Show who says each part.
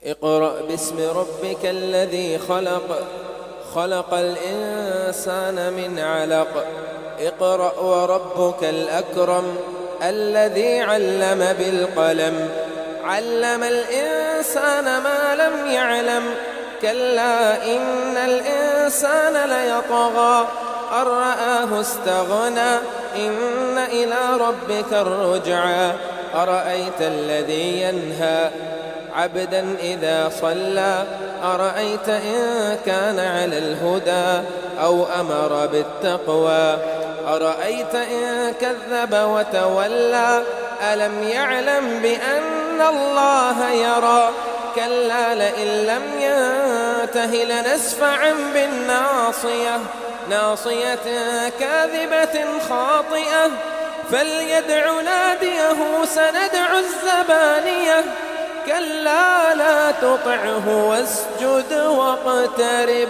Speaker 1: اقرأ باسم ربك الذي خلق، خلق الإنسان من علق. اقرأ وربك الأكرم الذي علم بالقلم، علم الإنسان ما لم يعلم. كلا إن الإنسان ليطغى أن رآه استغنى، إن إلى ربك الرجعى. أرأيت الذي ينهى عبدا إذا صلى، أرأيت إن كان على الهدى أو أمر بالتقوى، أرأيت إن كذب وتولى. ألم يعلم بأن الله يرى، كلا لئن لم ينته لنسفعا بالناصية، ناصية كاذبة خاطئة. فليدع ناديه سندع الزبانية، كلا لا تطعه واسجد واقترب.